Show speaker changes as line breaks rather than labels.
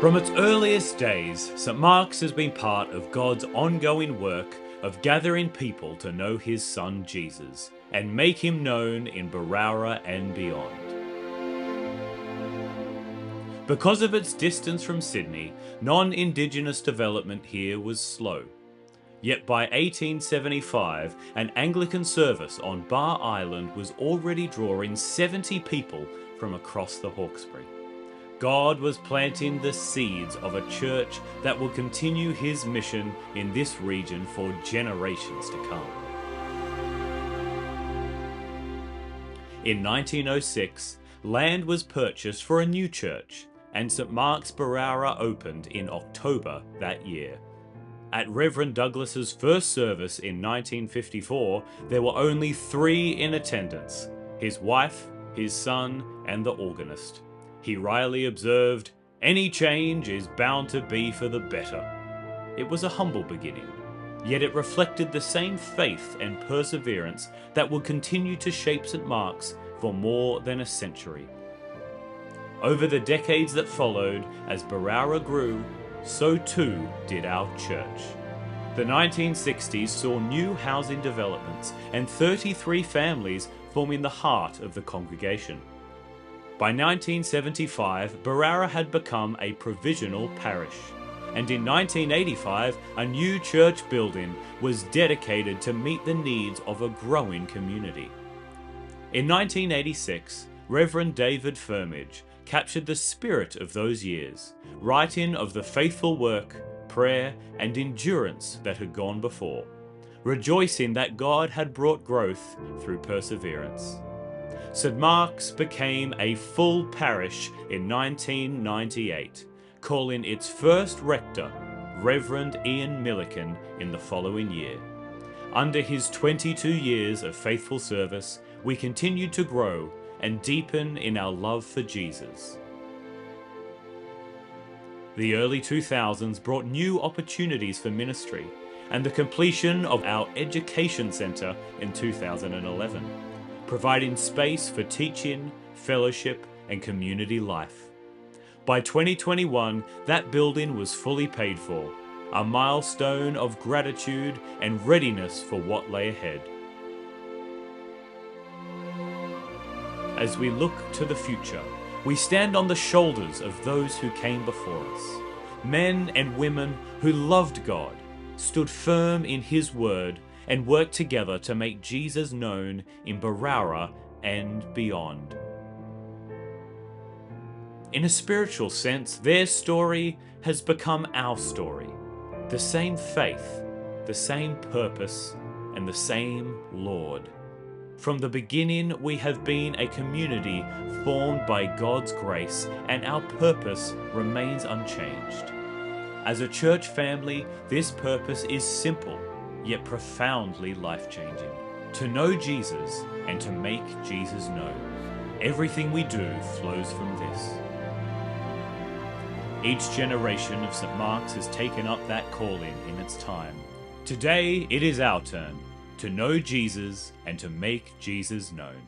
From its earliest days, St. Mark's has been part of God's ongoing work of gathering people to know his Son Jesus and make him known in Berowra and beyond. Because of its distance from Sydney, non-Indigenous development here was slow. Yet by 1875, an Anglican service on Bar Island was already drawing 70 people from across the Hawkesbury. God was planting the seeds of a church that will continue his mission in this region for generations to come. In 1906, land was purchased for a new church, and St. Mark's Berowra opened in October that year. At Reverend Douglas's first service in 1954, there were only 3 in attendance: his wife, his son, and the organist. He wryly observed, "Any change is bound to be for the better." It was a humble beginning, yet it reflected the same faith and perseverance that would continue to shape St. Mark's for more than a century. Over the decades that followed, as Berowra grew, so too did our church. The 1960s saw new housing developments and 33 families forming the heart of the congregation. By 1975, Berowra had become a provisional parish, and in 1985, a new church building was dedicated to meet the needs of a growing community. In 1986, Reverend David Firmage captured the spirit of those years, writing of the faithful work, prayer, and endurance that had gone before, rejoicing that God had brought growth through perseverance. St. Mark's became a full parish in 1998, calling its first rector, Reverend Ian Milliken, in the following year. Under his 22 years of faithful service, we continued to grow and deepen in our love for Jesus. The early 2000s brought new opportunities for ministry, and the completion of our education centre in 2011. Providing space for teaching, fellowship, and community life. By 2021, that building was fully paid for, a milestone of gratitude and readiness for what lay ahead. As we look to the future, we stand on the shoulders of those who came before us, men and women who loved God, stood firm in his word, and work together to make Jesus known in Berowra and beyond. In a spiritual sense, their story has become our story. The same faith, the same purpose, and the same Lord. From the beginning, we have been a community formed by God's grace, and our purpose remains unchanged. As a church family, this purpose is simple, yet profoundly life-changing. To know Jesus and to make Jesus known. Everything we do flows from this. Each generation of St. Mark's has taken up that calling in its time. Today, it is our turn to know Jesus and to make Jesus known.